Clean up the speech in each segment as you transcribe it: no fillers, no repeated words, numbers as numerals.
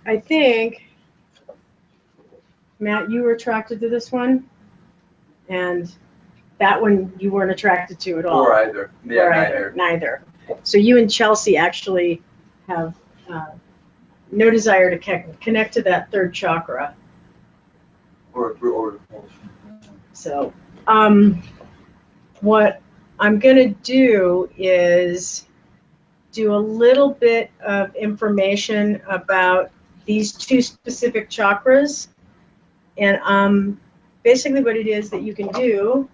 I think, Matt, you were attracted to this one, and that one you weren't attracted to at all. Or either. Yeah, or neither. Neither. So you and Chelsea actually have no desire to connect to that third chakra. Or So, what I'm going to do is do a little bit of information about these two specific chakras. And basically what it is that you can do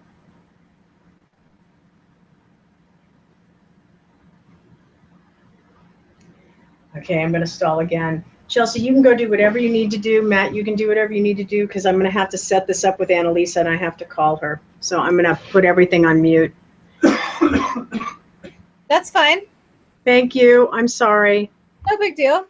okay, I'm going to stall again. Chelsea, you can go do whatever you need to do. Matt, you can do whatever you need to do because I'm going to have to set this up with Annalisa and I have to call her. So I'm going to put everything on mute. That's fine. Thank you. I'm sorry. No big deal.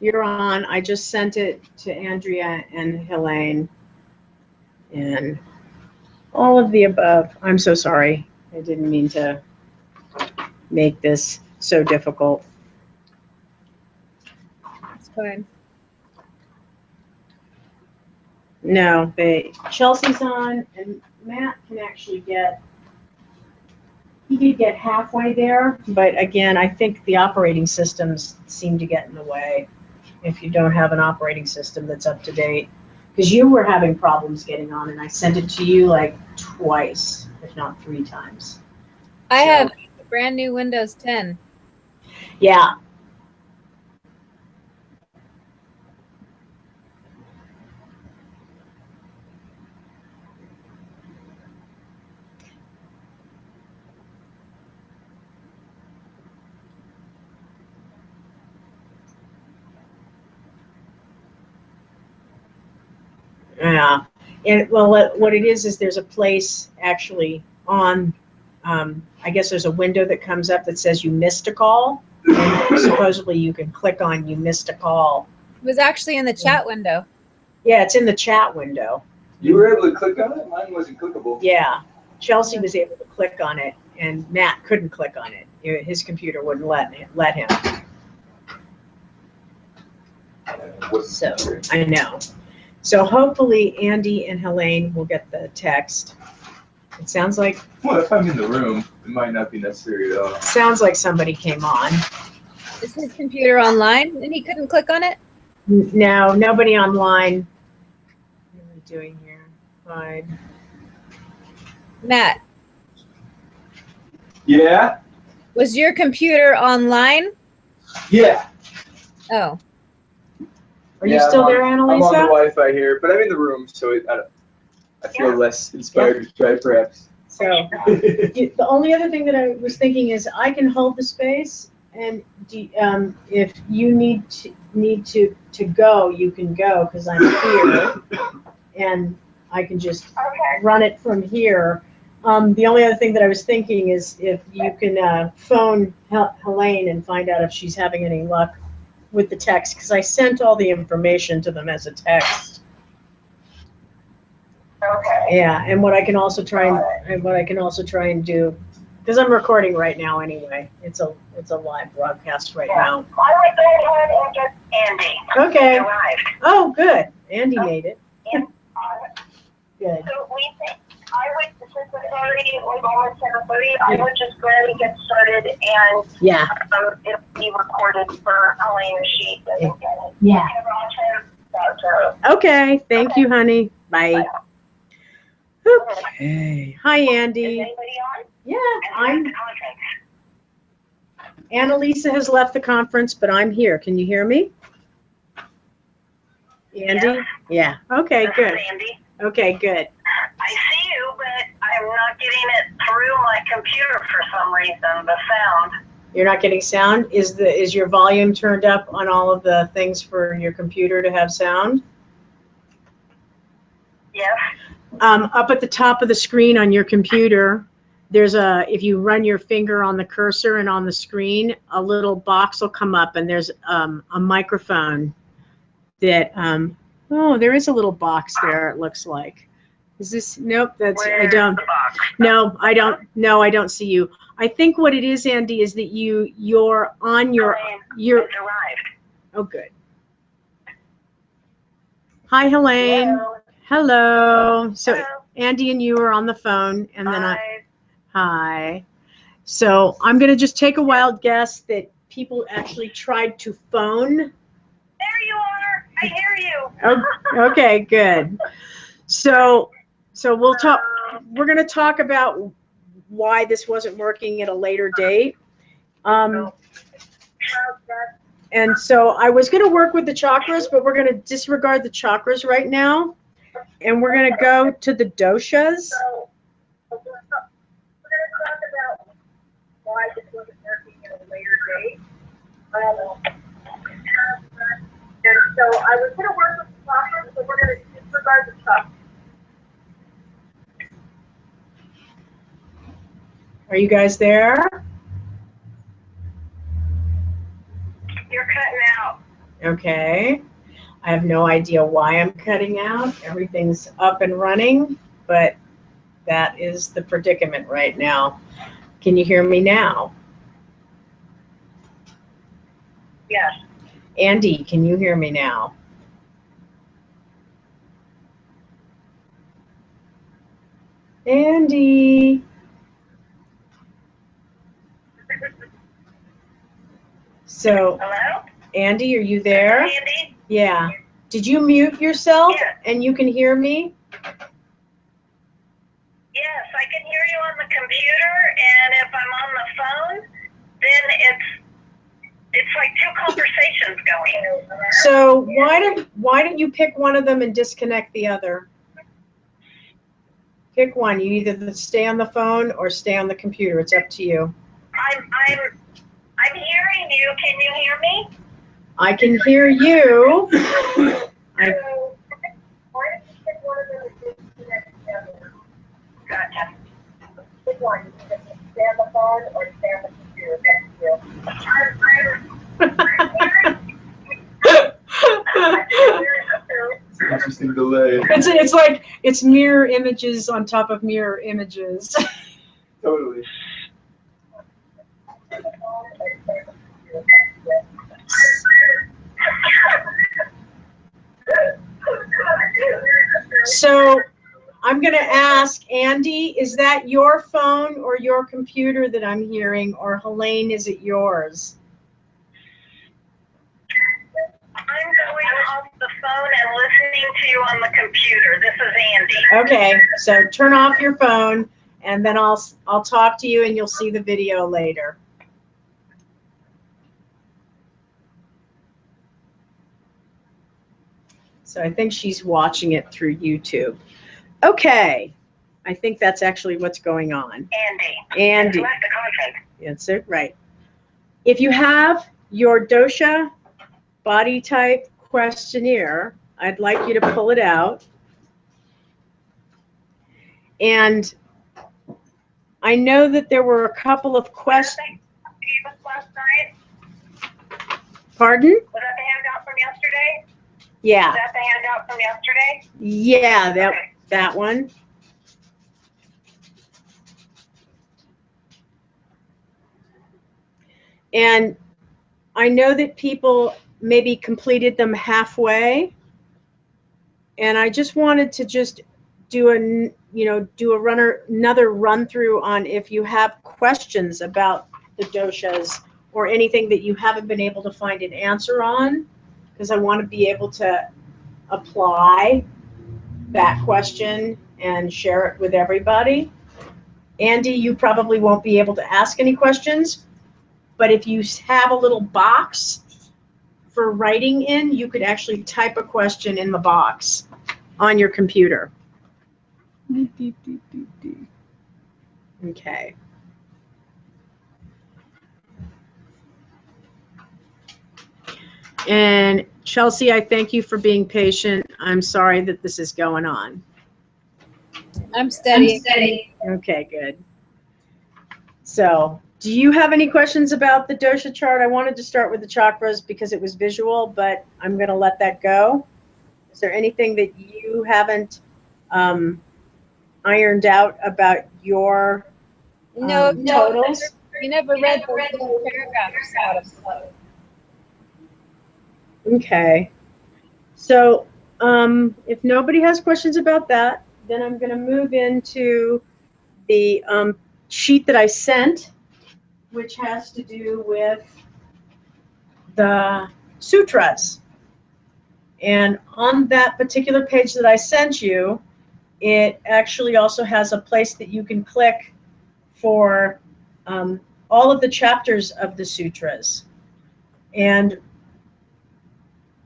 You're on. I just sent it to Andrea and Helene and all of the above. I'm so sorry. I didn't mean to make this so difficult. It's fine. No, Chelsea's on, and Matt can actually he could get halfway there, but again, I think the operating systems seem to get in the way if you don't have an operating system that's up to date. Because you were having problems getting on, and I sent it to you like twice, if not 3 times. I have a brand new Windows 10. Yeah. Yeah. And well, what it is there's a place actually on, I guess there's a window that comes up that says you missed a call. And supposedly you can click on you missed a call. It was actually in the chat window. Yeah, it's in the chat window. You were able to click on it? Mine wasn't clickable. Yeah. Chelsea was able to click on it, and Matt couldn't click on it. His computer wouldn't let him. So, I know. So hopefully Andy and Helene will get the text. It sounds like... Well, if I'm in the room, it might not be necessary at all. Sounds like somebody came on. Is his computer online and he couldn't click on it? No, nobody online. What are we doing here? Fine. Matt. Yeah? Was your computer online? Yeah. Oh. Are you still there, Annalisa? I'm on the Wi-Fi here, but I'm in the room, so I feel less inspired to try, perhaps. So the only other thing that I was thinking is I can hold the space, and if you need to go, you can go because I'm here, and I can just run it from here. The only other thing that I was thinking is if you can phone Helene and find out if she's having any luck with the text, because I sent all the information to them as a text. Okay. Yeah, and what I can also try and do, because I'm recording right now anyway. It's a live broadcast right now. I would go ahead and get Andy. Okay. Arrived. Oh, good. Andy made it. And, Good. so we think since it's already like almost 7:30, I would just go ahead and get started, and Yeah. it'll be recorded for Elaine if she doesn't get it. Yeah. Okay. Okay. Thank you, honey. Bye. Okay. Hi, Is Andy. anybody on? Yeah, And I'm. Annalisa has left the conference, but I'm here. Can you hear me? Andy? Yeah. Okay, This good. is Andy. Okay, good. I see you, but I'm not getting it through my computer for some reason, the sound. You're not getting sound? Is your volume turned up on all of the things for your computer to have sound? Yes. Up at the top of the screen on your computer, there's if you run your finger on the cursor and on the screen, a little box will come up, and there's a microphone that, oh, there is a little box there, it looks like. Is this, nope, that's, I don't, no, I don't see you. I think what it is, Andy, is that you're on your, It's arrived. oh, good. Hi, Helene. Hello. Hello. So Hello. Andy and you are on the phone, and then Hi. hi. So I'm going to just take a wild guess that people actually tried to phone. There you are. I hear you. Oh, okay, good. So we'll talk. We're going to talk about why this wasn't working at a later date. And so I was going to work with the chakras, but we're going to disregard the chakras right now. And we're going to go to the doshas. So, we're going to talk about why this wasn't working at a later date. And so I was going to work with the chakras, but we're going to disregard the chakras. Are you guys there? You're cutting out. Okay. I have no idea why I'm cutting out. Everything's up and running, but that is the predicament right now. Can you hear me now? Yes. Andy, can you hear me now? Andy. So, Hello? Andy, are you there? Andy? Yeah. Did you mute yourself Yes. and you can hear me? Yes, I can hear you on the computer, and if I'm on the phone, then it's like two conversations going. So why don't you pick one of them and disconnect the other? Pick one. You either stay on the phone or stay on the computer. It's up to you. I'm hearing you. Can you hear me? I can hear you. So, why don't you pick one of them and disconnect the other? Gotcha. Pick one. You can stay on the phone or stay on the computer. That's you. I'm hearing It's an interesting delay. It's like it's mirror images on top of mirror images. Totally. So I'm going to ask Andy, is that your phone or your computer that I'm hearing, or Helene, is it yours? I'm going off the phone and listening to you on the computer. This is Andy. Okay, so turn off your phone and then I'll talk to you and you'll see the video later. So I think she's watching it through YouTube. Okay, I think that's actually what's going on. Andy. Select the content. That's it, right. If you have your dosha body type questionnaire, I'd like you to pull it out. And I know that there were a couple of questions. Last night? Pardon? Was that the handout from yesterday? Yeah. Was that the handout from yesterday? Yeah, Okay. that one. And I know that people maybe completed them halfway. And I just wanted to just do another run through on if you have questions about the doshas or anything that you haven't been able to find an answer on, because I want to be able to apply that question and share it with everybody. Andy, you probably won't be able to ask any questions, but if you have a little box for writing in, you could actually type a question in the box on your computer. Okay. And Chelsea, I thank you for being patient. I'm sorry that this is going on. I'm steady. Okay, good. So, do you have any questions about the dosha chart? I wanted to start with the chakras because it was visual, but I'm going to let that go. Is there anything that you haven't ironed out about your totals? You never read those little paragraphs out of it. Okay. So if nobody has questions about that, then I'm going to move into the sheet that I sent, which has to do with the sutras. And on that particular page that I sent you, it actually also has a place that you can click for all of the chapters of the sutras.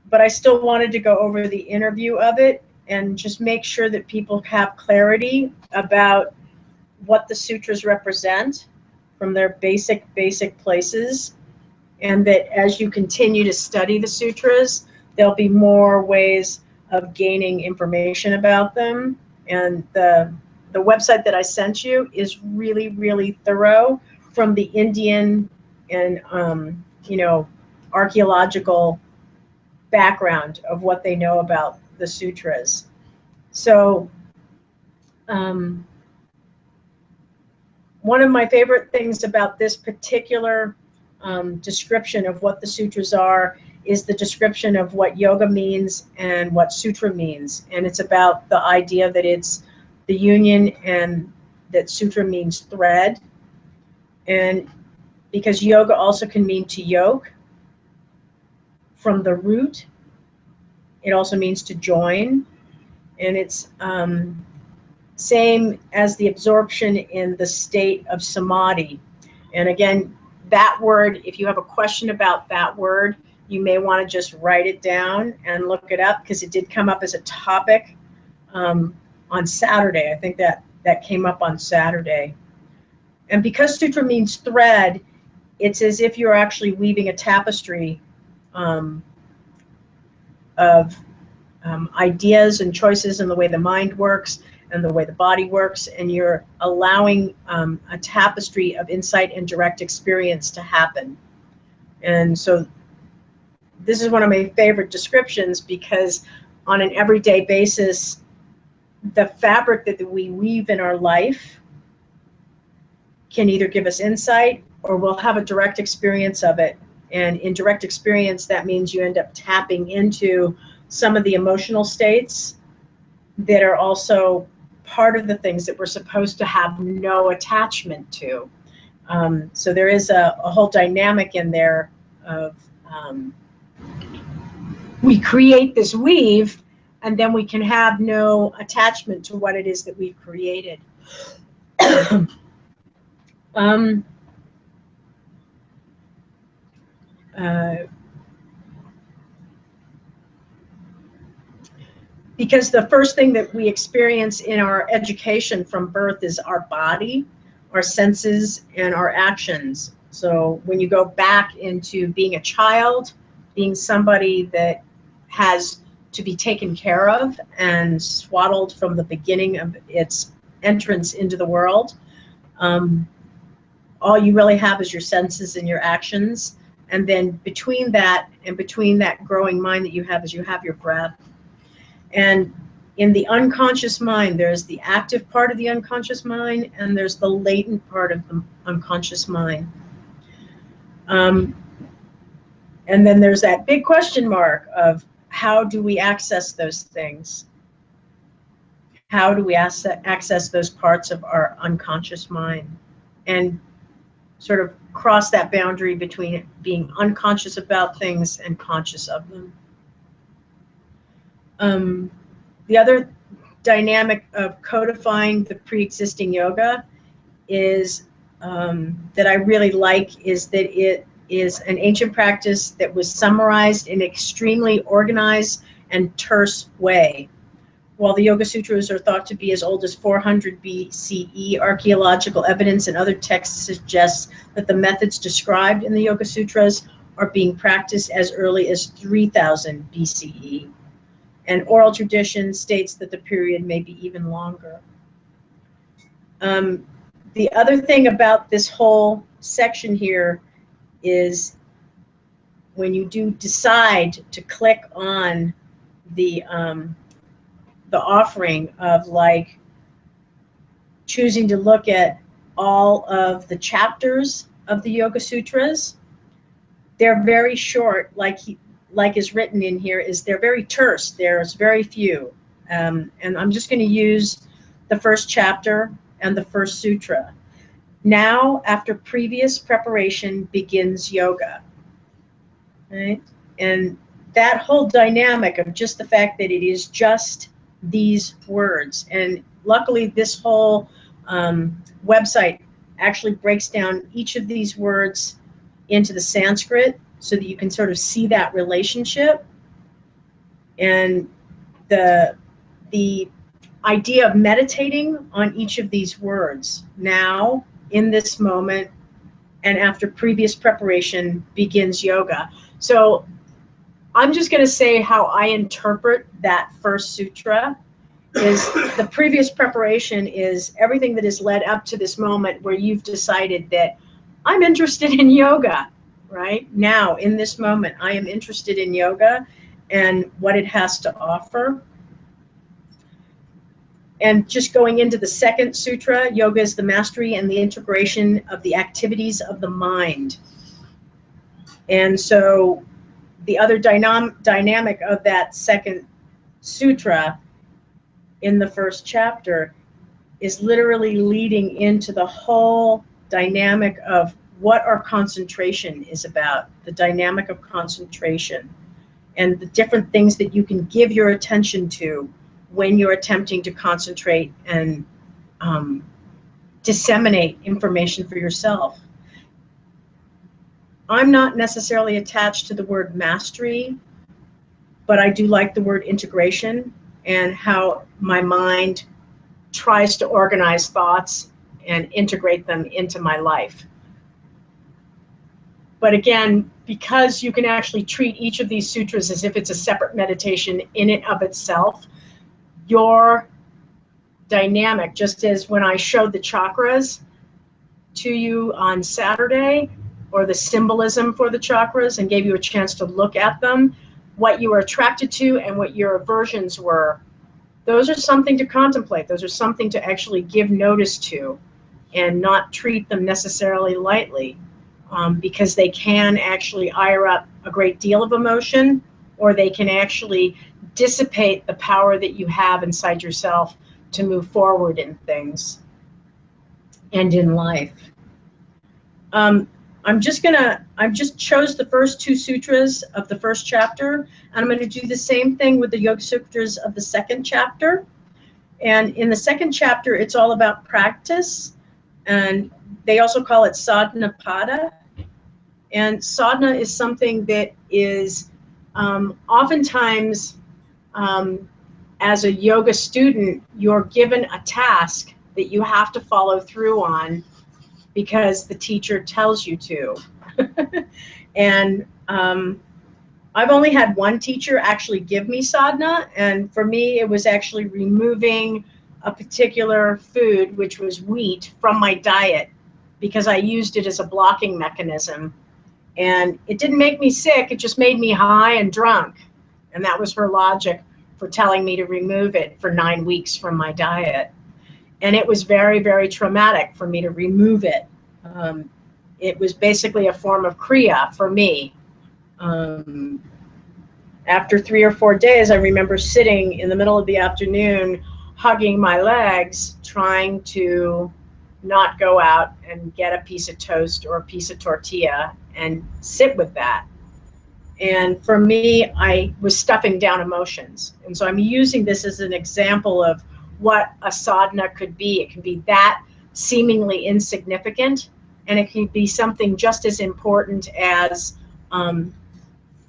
But I still wanted to go over the interview of it and just make sure that people have clarity about what the sutras represent from their basic places, and that as you continue to study the sutras, there'll be more ways of gaining information about them. And the website that I sent you is really, really thorough from the Indian and archaeological background of what they know about the sutras. So one of my favorite things about this particular description of what the sutras are is the description of what yoga means and what sutra means. And it's about the idea that it's the union, and that sutra means thread. And because yoga also can mean to yoke from the root, it also means to join. And it's same as the absorption in the state of samadhi. And again, that word, if you have a question about that word, you may want to just write it down and look it up, because it did come up as a topic on Saturday. I think that came up on Saturday. And because sutra means thread, it's as if you're actually weaving a tapestry of ideas and choices, and the way the mind works and the way the body works, and you're allowing a tapestry of insight and direct experience to happen. And so this is one of my favorite descriptions, because on an everyday basis, the fabric that we weave in our life can either give us insight, or we'll have a direct experience of it. And in direct experience, that means you end up tapping into some of the emotional states that are also part of the things that we're supposed to have no attachment to. So there is a whole dynamic in there of we create this weave, and then we can have no attachment to what it is that we've created. Because the first thing that we experience in our education from birth is our body, our senses, and our actions. So when you go back into being a child, being somebody that has to be taken care of and swaddled from the beginning of its entrance into the world, all you really have is your senses and your actions. And then between that and between that growing mind that you have is you have your breath. And in the unconscious mind, there's the active part of the unconscious mind, and there's the latent part of the unconscious mind. And then there's that big question mark of, how do we access those things? How do we access those parts of our unconscious mind? And sort of cross that boundary between being unconscious about things and conscious of them. The other dynamic of codifying the pre-existing yoga is that I really like is that it is an ancient practice that was summarized in an extremely organized and terse way. While the Yoga Sutras are thought to be as old as 400 BCE, archaeological evidence and other texts suggest that the methods described in the Yoga Sutras are being practiced as early as 3000 BCE. And oral tradition states that the period may be even longer. The other thing about this whole section here is when you do decide to click on the offering of like choosing to look at all of the chapters of the Yoga Sutras, they're very short, like is written in here, is they're very terse. There's very few. And I'm just going to use the first chapter and the first sutra. Now, after previous preparation, begins yoga. Right? And that whole dynamic of just the fact that it is just these words. And luckily, this whole website actually breaks down each of these words into the Sanskrit, so that you can sort of see that relationship. And the idea of meditating on each of these words, now, in this moment, and after previous preparation, begins yoga. So I'm just going to say how I interpret that first sutra is the previous preparation is everything that has led up to this moment where you've decided that I'm interested in yoga. Right now, in this moment, I am interested in yoga, and what it has to offer. And just going into the second sutra, yoga is the mastery and the integration of the activities of the mind. And so the other dynamic of that second sutra in the first chapter is literally leading into the whole dynamic of what our concentration is about, the dynamic of concentration, and the different things that you can give your attention to when you're attempting to concentrate and disseminate information for yourself. I'm not necessarily attached to the word mastery, but I do like the word integration and how my mind tries to organize thoughts and integrate them into my life. But again, because you can actually treat each of these sutras as if it's a separate meditation in and of itself, your dynamic, just as when I showed the chakras to you on Saturday, or the symbolism for the chakras, and gave you a chance to look at them, what you were attracted to and what your aversions were, those are something to contemplate. Those are something to actually give notice to and not treat them necessarily lightly, because they can actually ire up a great deal of emotion, or they can actually dissipate the power that you have inside yourself to move forward in things and in life. I just chose the first two sutras of the first chapter, and I'm going to do the same thing with the Yoga Sutras of the second chapter. And in the second chapter, it's all about practice, and they also call it sadhana pada. And sadhana is something that is oftentimes, as a yoga student, you're given a task that you have to follow through on because the teacher tells you to. And I've only had one teacher actually give me sadhana, and for me it was actually removing a particular food, which was wheat, from my diet because I used it as a blocking mechanism. And it didn't make me sick, it just made me high and drunk. And that was her logic for telling me to remove it for 9 weeks from my diet. And it was very, very traumatic for me to remove it. It was basically a form of kriya for me. After 3 or 4 days, I remember sitting in the middle of the afternoon, hugging my legs, trying to not go out and get a piece of toast or a piece of tortilla and sit with that. And for me, I was stuffing down emotions. And so I'm using this as an example of what a sadhana could be. It can be that seemingly insignificant, and it can be something just as important as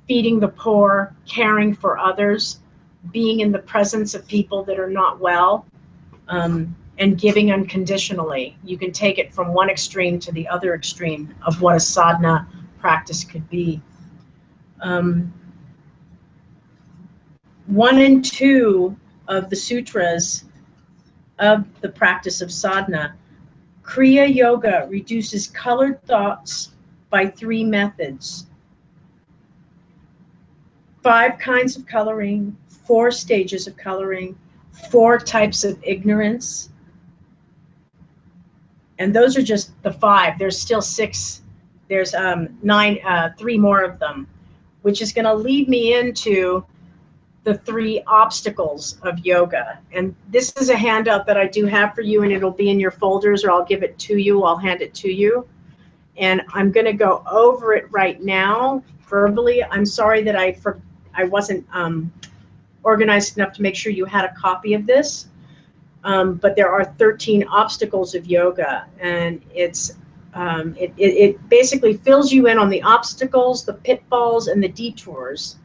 feeding the poor, caring for others, being in the presence of people that are not well, and giving unconditionally. You can take it from one extreme to the other extreme of what a sadhana practice could be. 1 and 2 of the sutras of the practice of sadhana. Kriya Yoga reduces colored thoughts by 3 methods. 5 kinds of coloring, 4 stages of coloring, 4 types of ignorance. And those are just the 5. There's still 6. There's 3 more of them, which is going to lead me into the 3 obstacles of yoga. And this is a handout that I do have for you, and it'll be in your folders, or I'll give it to you. I'll hand it to you. And I'm going to go over it right now verbally. I'm sorry that I wasn't organized enough to make sure you had a copy of this. But there are 13 obstacles of yoga, and it basically fills you in on the obstacles, the pitfalls, and the detours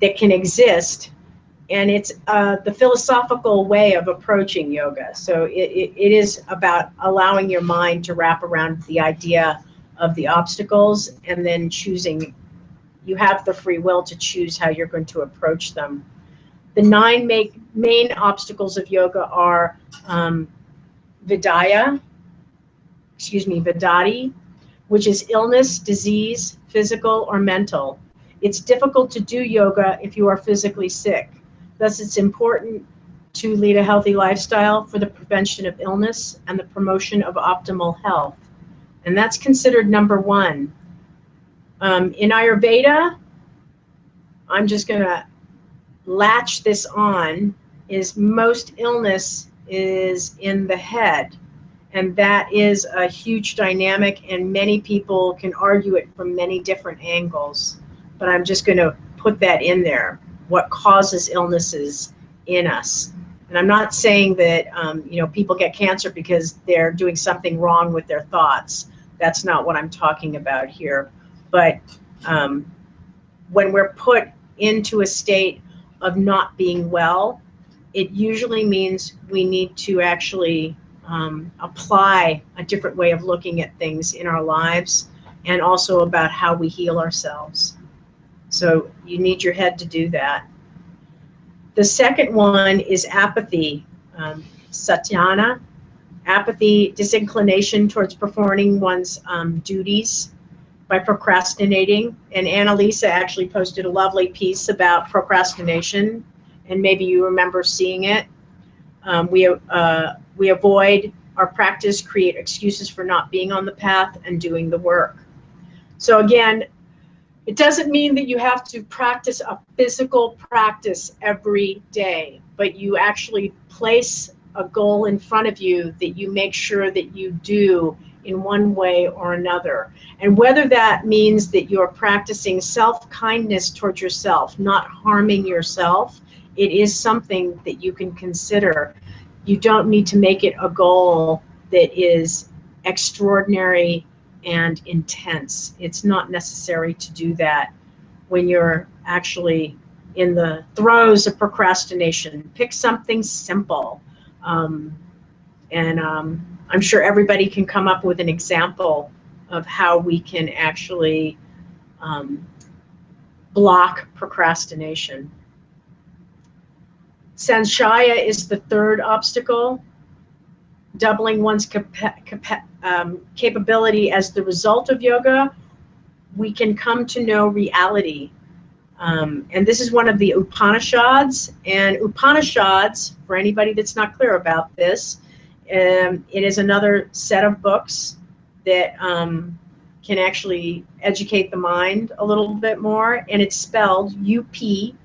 that can exist. And it's the philosophical way of approaching yoga. So it is about allowing your mind to wrap around the idea of the obstacles, and then choosing. You have the free will to choose how you're going to approach them. The 9 main obstacles of yoga are vidya, which is illness, disease, physical or mental. It's difficult to do yoga if you are physically sick. Thus, it's important to lead a healthy lifestyle for the prevention of illness and the promotion of optimal health. And that's considered number one. In Ayurveda, I'm just going to latch this on, is most illness is in the head. And that is a huge dynamic, and many people can argue it from many different angles. But I'm just going to put that in there, what causes illnesses in us. And I'm not saying that people get cancer because they're doing something wrong with their thoughts. That's not what I'm talking about here. But when we're put into a state of not being well, it usually means we need to actually apply a different way of looking at things in our lives, and also about how we heal ourselves. So you need your head to do that. The second one is apathy, satyana. Apathy, disinclination towards performing one's duties by procrastinating. And Annalisa actually posted a lovely piece about procrastination, and maybe you remember seeing it. We avoid our practice, create excuses for not being on the path and doing the work. So again, it doesn't mean that you have to practice a physical practice every day, but you actually place a goal in front of you that you make sure that you do in one way or another. And whether that means that you're practicing self-kindness towards yourself, not harming yourself, it is something that you can consider. You don't need to make it a goal that is extraordinary and intense. It's not necessary to do that when you're actually in the throes of procrastination. Pick something simple. I'm sure everybody can come up with an example of how we can actually block procrastination. Sanshaya is the third obstacle, doubling one's capability as the result of yoga. We can come to know reality. And this is one of the Upanishads. And Upanishads, for anybody that's not clear about this, it is another set of books that can actually educate the mind a little bit more. And it's spelled Upanishad.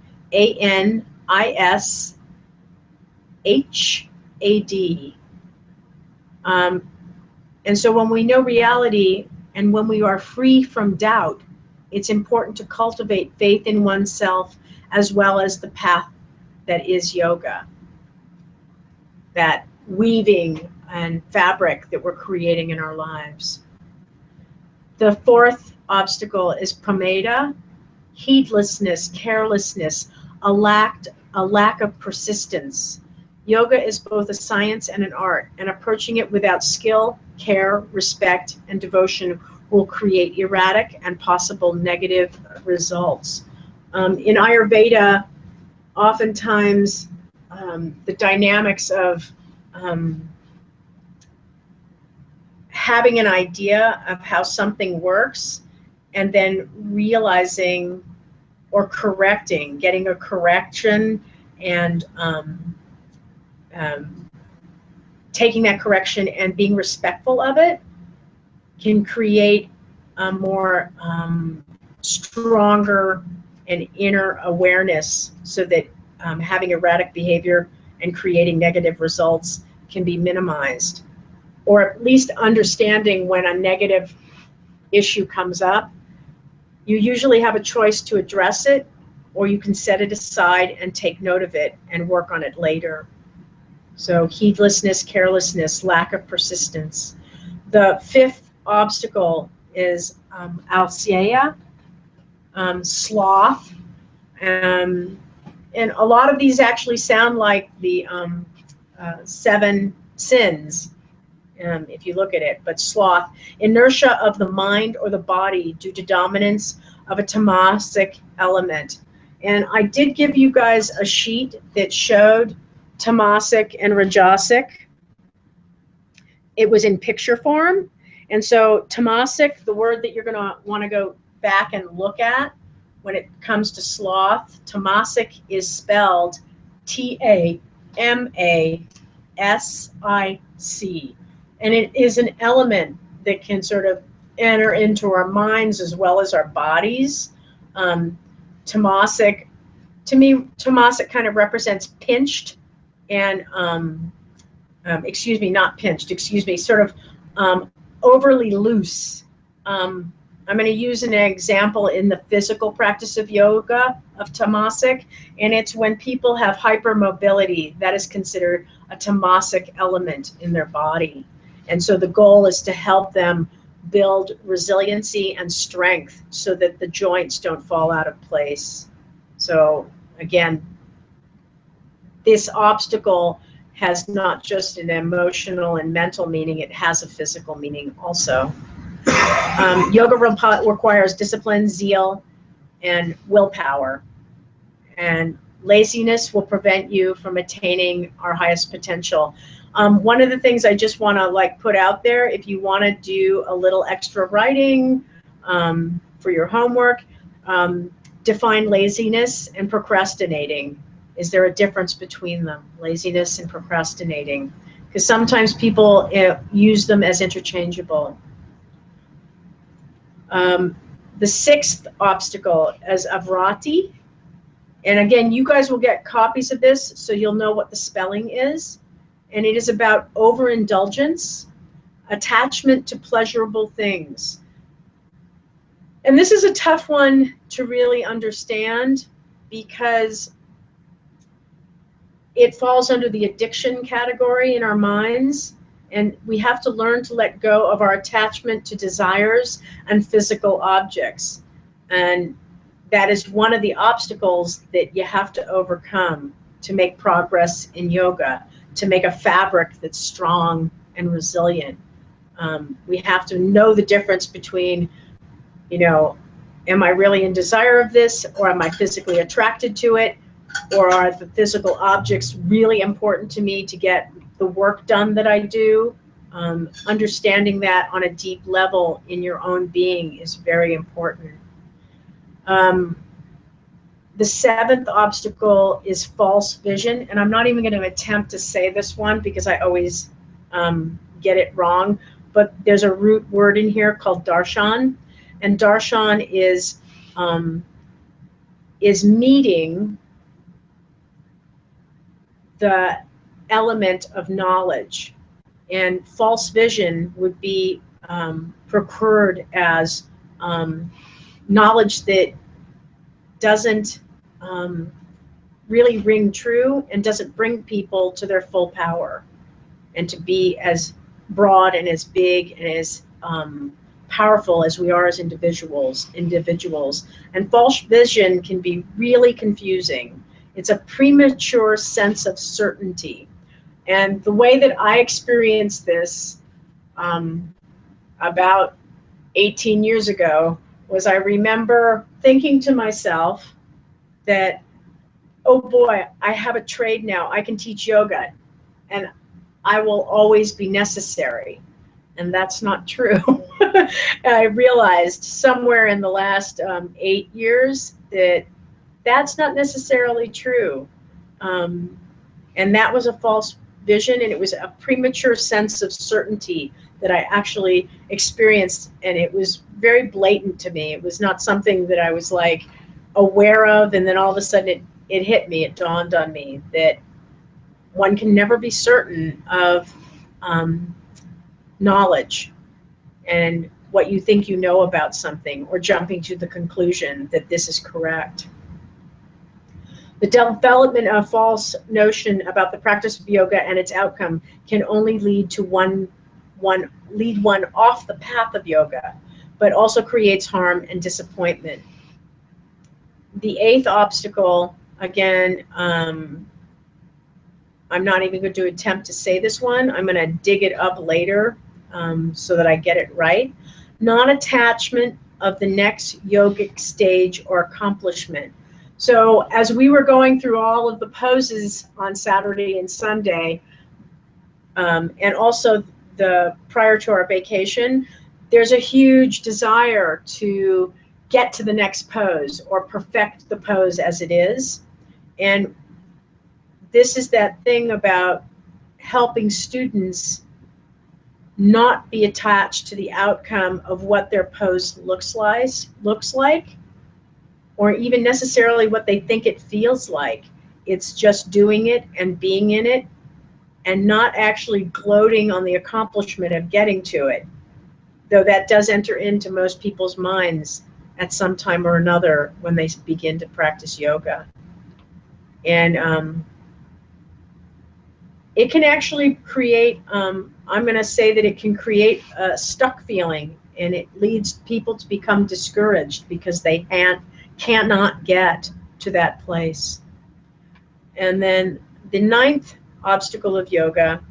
And so when we know reality and when we are free from doubt, it's important to cultivate faith in oneself as well as the path that is yoga, that weaving and fabric that we're creating in our lives. The fourth obstacle is prameda, heedlessness, carelessness, a lack of persistence. Yoga is both a science and an art, and approaching it without skill, care, respect, and devotion will create erratic and possible negative results. In Ayurveda, oftentimes the dynamics of having an idea of how something works and then realizing or correcting, getting a correction and taking that correction and being respectful of it can create a more stronger and inner awareness, so that having erratic behavior and creating negative results can be minimized, or at least understanding when a negative issue comes up. You usually have a choice to address it, or you can set it aside and take note of it and work on it later. So heedlessness, carelessness, lack of persistence. The fifth obstacle is alsaya, sloth. And a lot of these actually sound like the 7 sins, if you look at it. But sloth, inertia of the mind or the body due to dominance of a tamasic element. And I did give you guys a sheet that showed tamasic and rajasic. It was in picture form. And so tamasic, the word that you're going to want to go back and look at, when it comes to sloth, tamasic is spelled Tamasic. And it is an element that can sort of enter into our minds as well as our bodies. Tamasic, to me, tamasic kind of represents pinched and, excuse me, not pinched, excuse me, sort of overly loose. I'm going to use an example in the physical practice of yoga of tamasic, and it's when people have hypermobility, that is considered a tamasic element in their body. And so the goal is to help them build resiliency and strength so that the joints don't fall out of place. So again, this obstacle has not just an emotional and mental meaning, it has a physical meaning also. Yoga requires discipline, zeal, and willpower. And laziness will prevent you from attaining our highest potential. One of the things I just want to put out there, if you want to do a little extra writing for your homework, define laziness and procrastinating. Is there a difference between them, laziness and procrastinating? Because sometimes people use them as interchangeable. The sixth obstacle is avrati. And again, you guys will get copies of this so you'll know what the spelling is. And it is about overindulgence, attachment to pleasurable things. And this is a tough one to really understand because it falls under the addiction category in our minds. And we have to learn to let go of our attachment to desires and physical objects. And that is one of the obstacles that you have to overcome to make progress in yoga, to make a fabric that's strong and resilient. We have to know the difference between, am I really in desire of this, or am I physically attracted to it, or are the physical objects really important to me to get the work done that I do? Understanding that on a deep level in your own being is very important. The seventh obstacle is false vision, and I'm not even going to attempt to say this one because I always get it wrong, but there's a root word in here called darshan, and darshan is meeting the element of knowledge, and false vision would be procured as knowledge that doesn't really ring true and doesn't bring people to their full power and to be as broad and as big and as powerful as we are as individuals. And false vision can be really confusing. It's a premature sense of certainty. And the way that I experienced this about 18 years ago was I remember thinking to myself that, oh boy, I have a trade now. I can teach yoga and I will always be necessary. And that's not true. I realized somewhere in the last 8 years that that's not necessarily true. And that was a false vision, and it was a premature sense of certainty that I actually experienced, and it was very blatant to me. It was not something that I was aware of, and then all of a sudden it hit me, it dawned on me that one can never be certain of knowledge and what you think you know about something, or jumping to the conclusion that this is correct. The development of false notion about the practice of yoga and its outcome can only lead to one off the path of yoga, but also creates harm and disappointment. The eighth obstacle, again, I'm not even going to attempt to say this one. I'm going to dig it up later so that I get it right. Non-attachment of the next yogic stage or accomplishment. So as we were going through all of the poses on Saturday and Sunday, and also prior to our vacation, there's a huge desire to get to the next pose or perfect the pose as it is. And this is that thing about helping students not be attached to the outcome of what their pose looks like, or even necessarily what they think it feels like. It's just doing it and being in it, and not actually gloating on the accomplishment of getting to it, though that does enter into most people's minds at some time or another when they begin to practice yoga. And it can actually create, I'm going to say that it can create a stuck feeling, and it leads people to become discouraged because they cannot get to that place. And then the 9th obstacle of yoga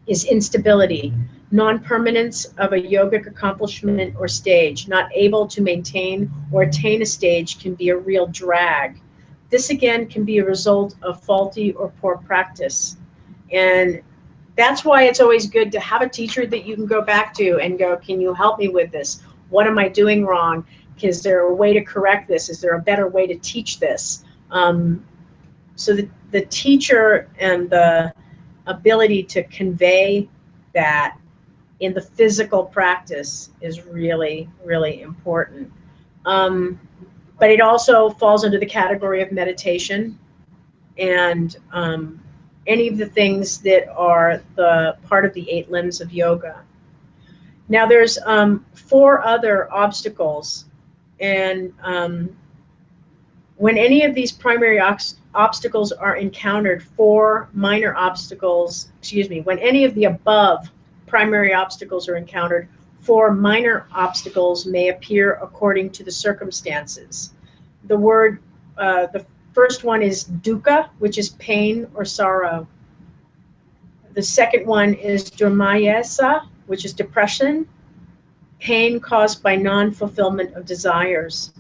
is instability, non-permanence of a yogic accomplishment or stage. Not able to maintain or attain a stage can be a real drag. This again can be a result of faulty or poor practice. And that's why it's always good to have a teacher that you can go back to and go, can you help me with this? What am I doing wrong? Is there a way to correct this? Is there a better way to teach this? So the teacher and the ability to convey that in the physical practice is really, really important. But it also falls under the category of meditation and any of the things that are the part of the 8 limbs of yoga. Now there's 4 other obstacles, and when any of these primary obstacles are encountered, 4 minor obstacles, when any of the above primary obstacles are encountered, 4 minor obstacles may appear according to the circumstances. The word, the first one is dukkha, which is pain or sorrow. The second one is durmayasa, which is depression, pain caused by non-fulfillment of desires.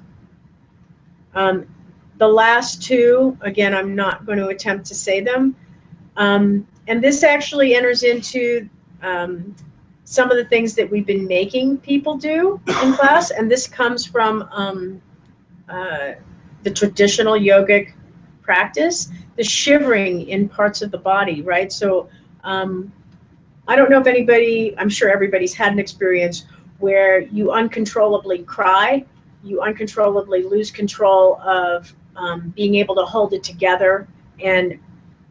The last 2, again, I'm not going to attempt to say them. And this actually enters into some of the things that we've been making people do in class. And this comes from the traditional yogic practice, the shivering in parts of the body, right? So I don't know if anybody, I'm sure everybody's had an experience where you uncontrollably cry, you uncontrollably lose control of being able to hold it together. And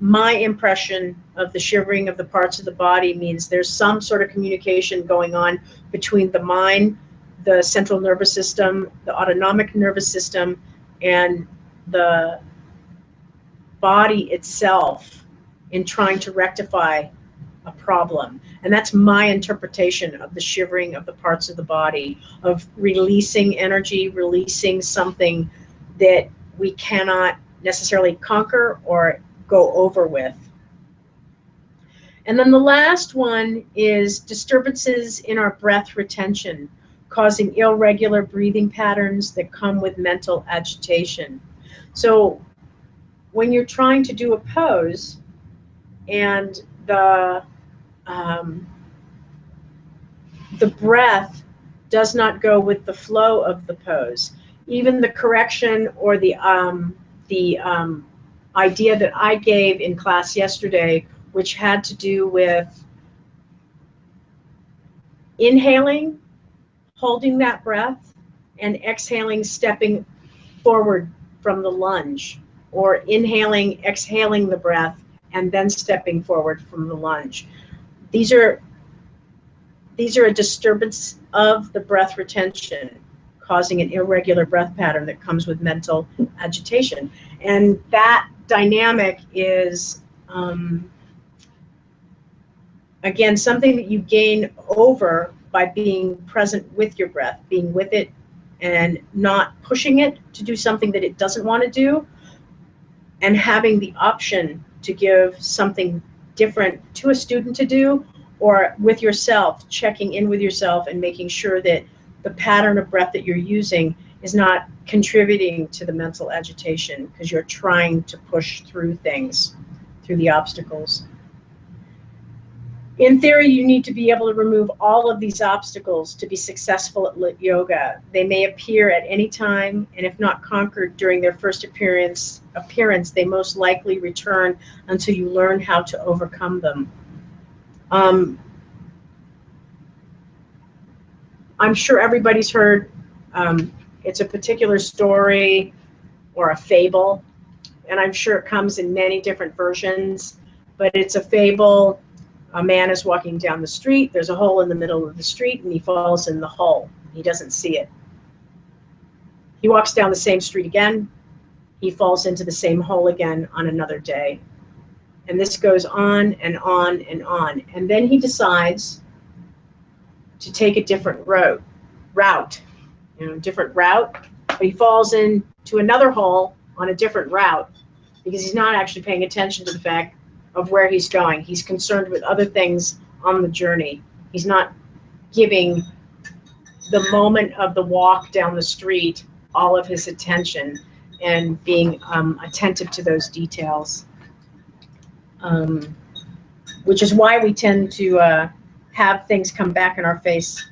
my impression of the shivering of the parts of the body means there's some sort of communication going on between the mind, the central nervous system, the autonomic nervous system, and the body itself in trying to rectify a problem. And that's my interpretation of the shivering of the parts of the body, of releasing energy, releasing something that we cannot necessarily conquer or go over with. And then the last one is disturbances in our breath retention, causing irregular breathing patterns that come with mental agitation. So when you're trying to do a pose and the breath does not go with the flow of the pose, even the correction or the idea that I gave in class yesterday, which had to do with inhaling, holding that breath, and exhaling, stepping forward from the lunge, or inhaling, exhaling the breath, and then stepping forward from the lunge. These are a disturbance of the breath retention, causing an irregular breath pattern that comes with mental agitation. And that dynamic is, again, something that you gain over by being present with your breath, being with it and not pushing it to do something that it doesn't want to do, and having the option to give something different to a student to do, or with yourself, checking in with yourself and making sure that the pattern of breath that you're using is not contributing to the mental agitation because you're trying to push through things, through the obstacles. In theory, you need to be able to remove all of these obstacles to be successful at lit yoga. They may appear at any time, and if not conquered during their first appearance, they most likely return until you learn how to overcome them. I'm sure everybody's heard, it's a particular story or a fable, and I'm sure it comes in many different versions, but it's a fable. A man is walking down the street, there's a hole in the middle of the street, and he falls in the hole. He doesn't see it. He walks down the same street again, he falls into the same hole again on another day. And this goes on and on and on. And then he decides to take a different route, different route, but he falls into another hole on a different route because he's not actually paying attention to the fact of where he's going. He's concerned with other things on the journey. He's not giving the moment of the walk down the street all of his attention and being attentive to those details, which is why we tend to have things come back in our face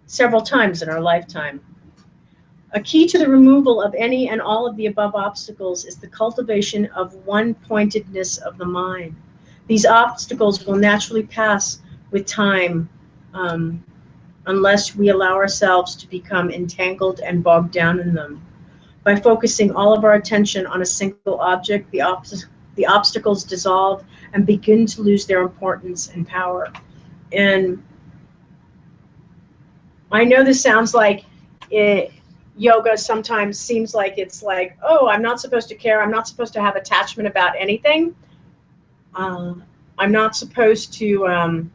several times in our lifetime. A key to the removal of any and all of the above obstacles is the cultivation of one-pointedness of the mind. These obstacles will naturally pass with time unless we allow ourselves to become entangled and bogged down in them. By focusing all of our attention on a single object, the obstacles dissolve and begin to lose their importance and power. And I know this sounds like yoga sometimes seems like it's like, oh, I'm not supposed to care. I'm not supposed to have attachment about anything. I'm not supposed to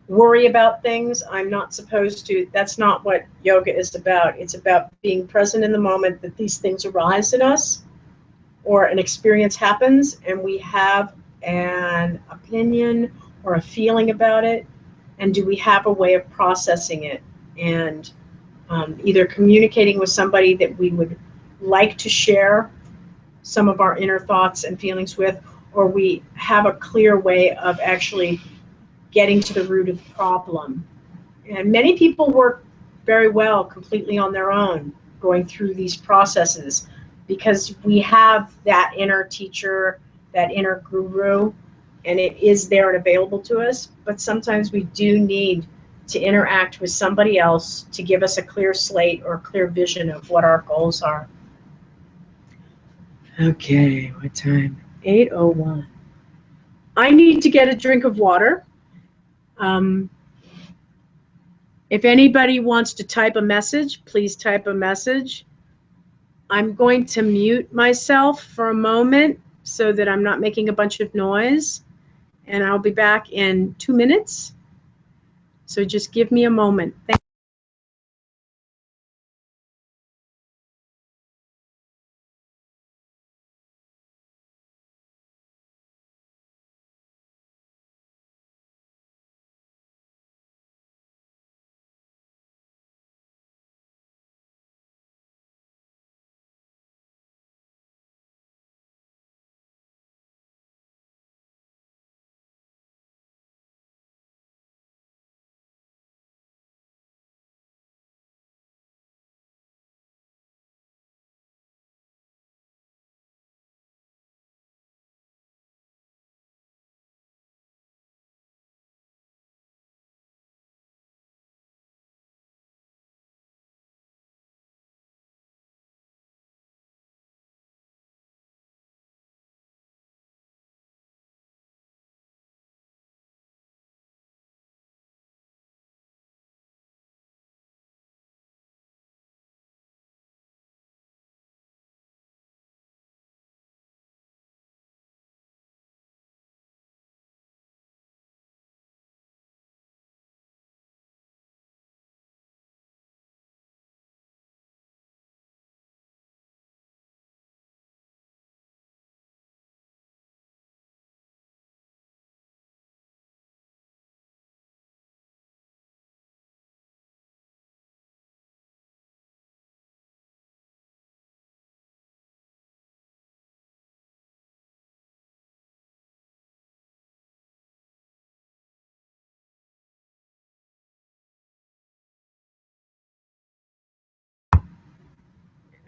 worry about things. I'm not supposed to. That's not what yoga is about. It's about being present in the moment that these things arise in us or an experience happens and we have an opinion or a feeling about it. And do we have a way of processing it and either communicating with somebody that we would like to share some of our inner thoughts and feelings with, or we have a clear way of actually getting to the root of the problem. And many people work very well completely on their own, going through these processes, because we have that inner teacher, that inner guru, and it is there and available to us. But sometimes we do need to interact with somebody else to give us a clear slate or a clear vision of what our goals are. Okay, what time? 8:01. I need to get a drink of water. If anybody wants to type a message, please type a message. I'm going to mute myself for a moment so that I'm not making a bunch of noise, and I'll be back in 2 minutes. So just give me a moment. Thank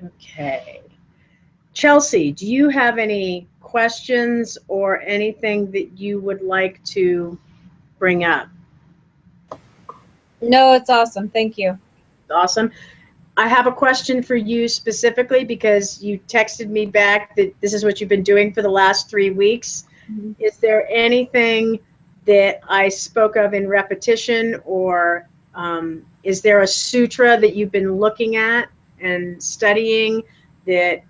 Okay. Chelsea, do you have any questions or anything that you would like to bring up? No, it's awesome. Thank you. Awesome. I have a question for you specifically because you texted me back that this is what you've been doing for the last 3 weeks. Mhm. Is there anything that I spoke of in repetition, or is there a sutra that you've been looking at and studying that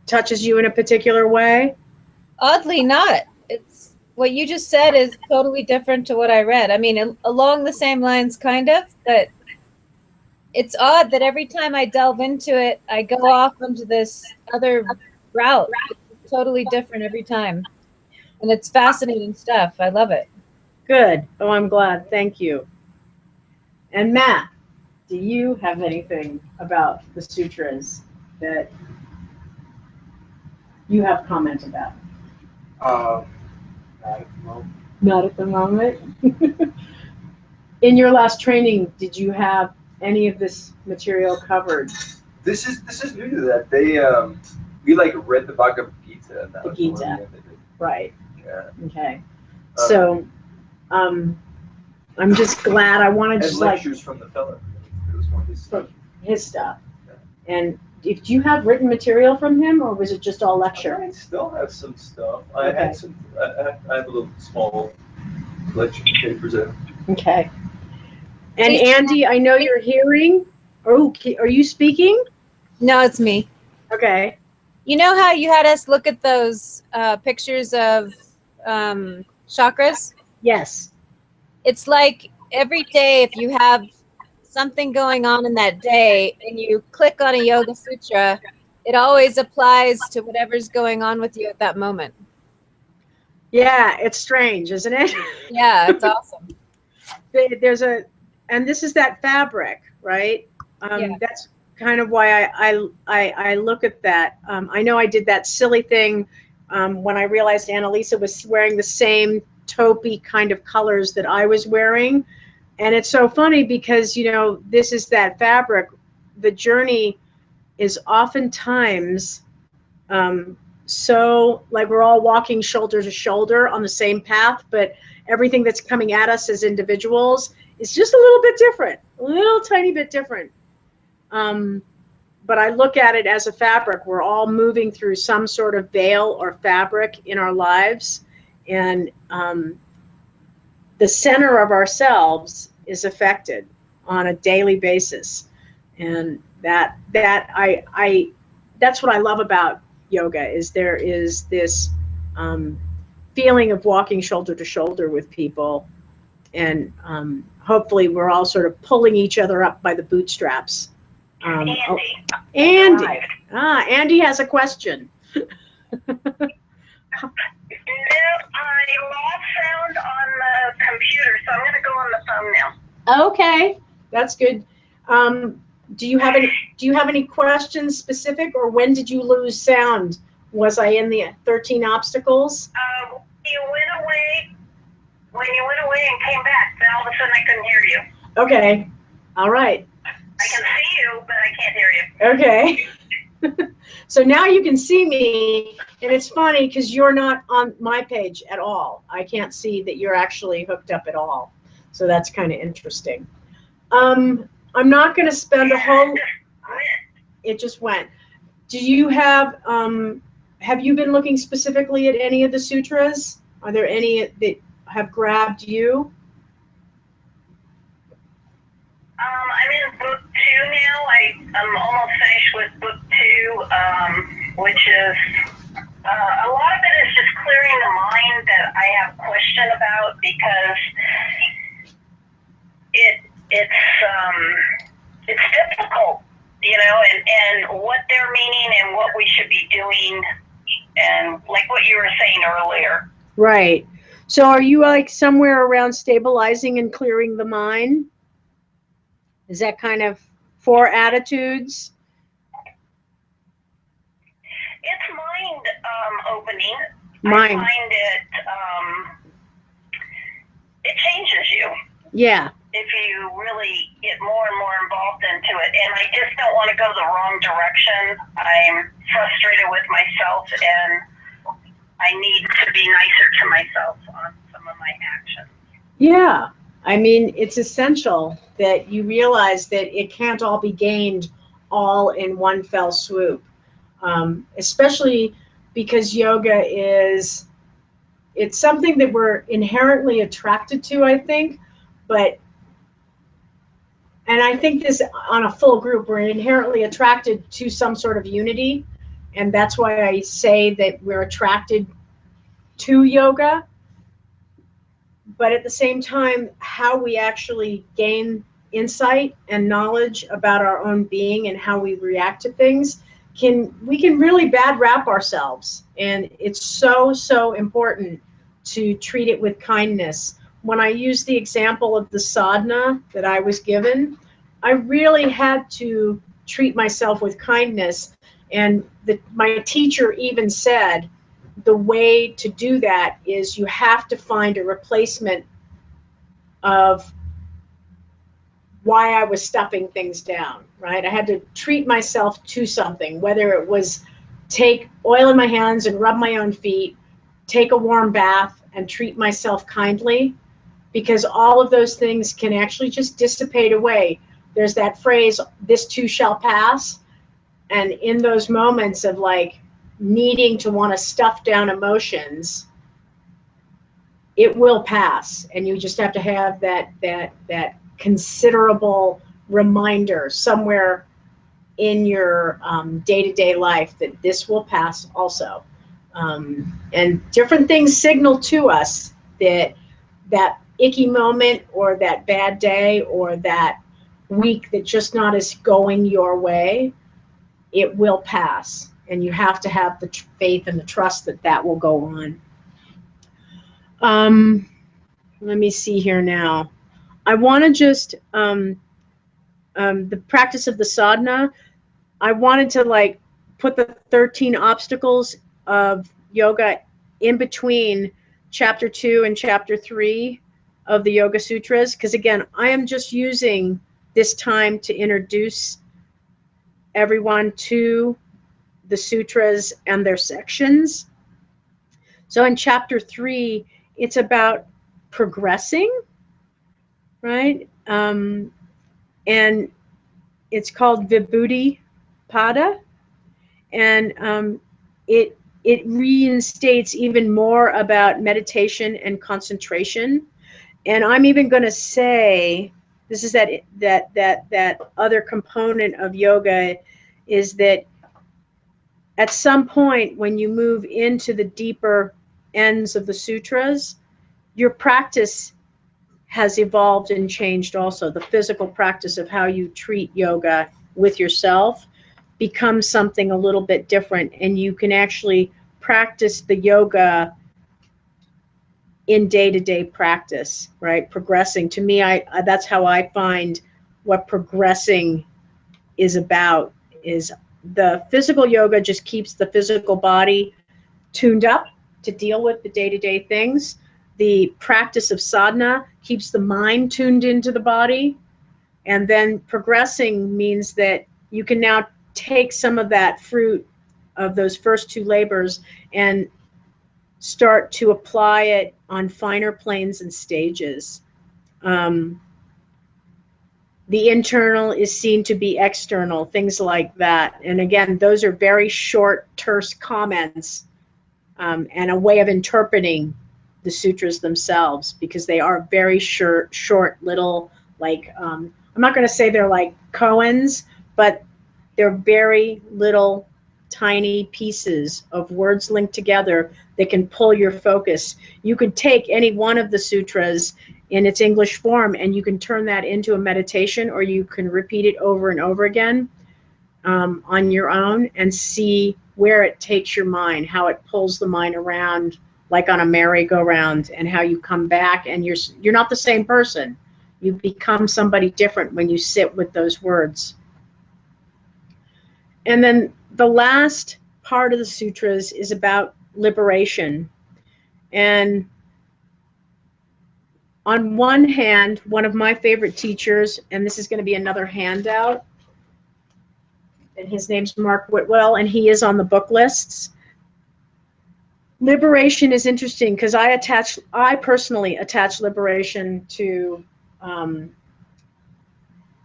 touches you in a particular way? Oddly not. It's what you just said is totally different to what I read. I mean, along the same lines, kind of, but it's odd that every time I delve into it, I go off into this other route. It's totally different every time. And it's fascinating stuff. I love it. Good. Oh, I'm glad. Thank you. And Matt, do you have anything about the sutras that you have comment about? Well, Not at the moment. In your last training, did you have any of this material covered? this is new to that. They we like read the Bhagavad Gita. And that The was the one Gita. we had to do. Right. Yeah. Okay. So, I'm just glad. I want to And just like lectures from the fellow. It was one of his stuff. his stuff. And did you have written material from him, or was it just all lecture? I still have some stuff. I Okay. had some. I have a little small lecture papers there. Okay. And Andy, I know you're hearing. Oh, are you speaking? No, it's me. Okay. You know how you had us look at those pictures of chakras? Yes. It's like every day, if you have something going on in that day and you click on a yoga sutra, it always applies to whatever's going on with you at that moment. Yeah, it's strange, isn't it? Yeah, it's awesome. There's and this is that fabric, right? Yeah. That's kind of why I look at that. I know I did that silly thing when I realized Annalisa was wearing the same taupey kind of colors that I was wearing. And it's so funny because, this is that fabric. The journey is oftentimes so like we're all walking shoulder to shoulder on the same path, but everything that's coming at us as individuals is just a little bit different, a little tiny bit different. But I look at it as a fabric. We're all moving through some sort of veil or fabric in our lives, and the center of ourselves is affected on a daily basis, and that's what I love about yoga. Is there is this feeling of walking shoulder to shoulder with people, and hopefully we're all sort of pulling each other up by the bootstraps. Andy. Andy has a question. I lost sound on the computer, so I'm going to go on the phone now. Okay, that's good. Do you have any questions specific, or when did you lose sound? Was I in the 13 obstacles? When you went away and came back, then all of a sudden I couldn't hear you. Okay, all right. I can see you, but I can't hear you. Okay. So now you can see me, and it's funny because you're not on my page at all. I can't see that you're actually hooked up at all. So that's kind of interesting. I'm not going to spend a whole. It just went. Do you have you been looking specifically at any of the sutras? Are there any that have grabbed you? I'm in book 2 now. I'm almost finished with book 2, which is a lot of it is just clearing the mind that I have question about, because it's difficult, and what they're meaning and what we should be doing, and like what you were saying earlier. Right. So are you like somewhere around stabilizing and clearing the mind? Is that kind of 4 attitudes? It's mind opening. Mind. I find it changes you. Yeah. If you really get more and more involved and it, and I just don't want to go the wrong direction. I'm frustrated with myself, and I need to be nicer to myself on some of my actions. Yeah, I mean, it's essential that you realize that it can't all be gained all in one fell swoop, especially because yoga is, it's something that we're inherently attracted to, I think, but, and I think this on a full group, we're inherently attracted to some sort of unity, and that's why I say that we're attracted to yoga. But at the same time, how we actually gain insight and knowledge about our own being and how we react to things, we can really bad rap ourselves. And it's so important to treat it with kindness. When I use the example of the sadhana that I was given, I really had to treat myself with kindness. And my teacher even said, the way to do that is you have to find a replacement of why I was stuffing things down, right? I had to treat myself to something, whether it was take oil in my hands and rub my own feet, take a warm bath and treat myself kindly, because all of those things can actually just dissipate away. There's that phrase, this too shall pass. And in those moments of like needing to want to stuff down emotions, it will pass. And you just have to have that considerable reminder somewhere in your day-to-day life that this will pass also. And different things signal to us that that icky moment or that bad day or that week that just not is going your way, it will pass. And you have to have the faith and the trust that that will go on. Let me see here now. I want to just, the practice of the sadhana, I wanted to like put the 13 obstacles of yoga in between chapter 2 and chapter 3 of the Yoga Sutras. Because again, I am just using this time to introduce everyone to the sutras and their sections. So in chapter 3, it's about progressing, right? And it's called Vibhuti Pada, and it reinstates even more about meditation and concentration. And I'm even going to say, this is that other component of yoga, is that at some point when you move into the deeper ends of the sutras, your practice has evolved and changed also. The physical practice of how you treat yoga with yourself becomes something a little bit different, and you can actually practice the yoga in day-to-day practice, right? Progressing. To me, that's how I find what progressing is about. Is the physical yoga just keeps the physical body tuned up to deal with the day-to-day things. The practice of sadhana keeps the mind tuned into the body. And then progressing means that you can now take some of that fruit of those first two labors and start to apply it on finer planes and stages. The internal is seen to be external, things like that. And again, those are very short, terse comments, and a way of interpreting the sutras themselves, because they are very short little, like, I'm not going to say they're like koans, but they're very little tiny pieces of words linked together that can pull your focus. You could take any one of the sutras in its English form and you can turn that into a meditation, or you can repeat it over and over again on your own and see where it takes your mind, how it pulls the mind around like on a merry-go-round, and how you come back and you're not the same person. You become somebody different when you sit with those words. And then the last part of the sutras is about liberation. And on one hand, one of my favorite teachers, and this is going to be another handout, and his name's Mark Whitwell, and he is on the book lists. Liberation is interesting because I personally attach liberation to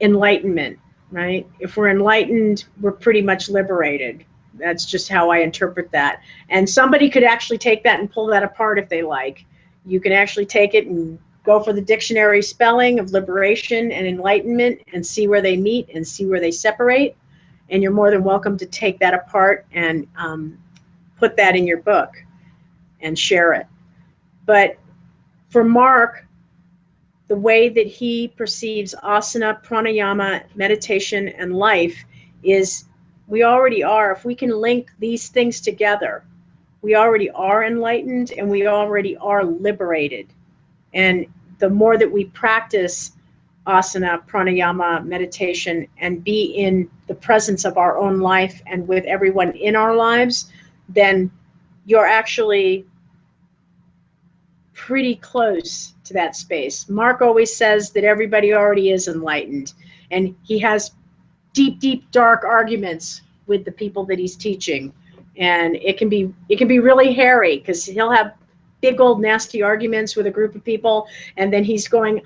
enlightenment, right? If we're enlightened, we're pretty much liberated. That's just how I interpret that. And somebody could actually take that and pull that apart if they like. You can actually take it and go for the dictionary spelling of liberation and enlightenment and see where they meet and see where they separate. And you're more than welcome to take that apart and put that in your book and share it. But for Mark, the way that he perceives asana, pranayama, meditation, and life is we already are. If we can link these things together, we already are enlightened and we already are liberated. And the more that we practice asana, pranayama, meditation, and be in the presence of our own life and with everyone in our lives, then you're actually pretty close to that space. Mark always says that everybody already is enlightened, and he has deep, deep, dark arguments with the people that he's teaching, and it can be really hairy because he'll have big old nasty arguments with a group of people, and then he's going,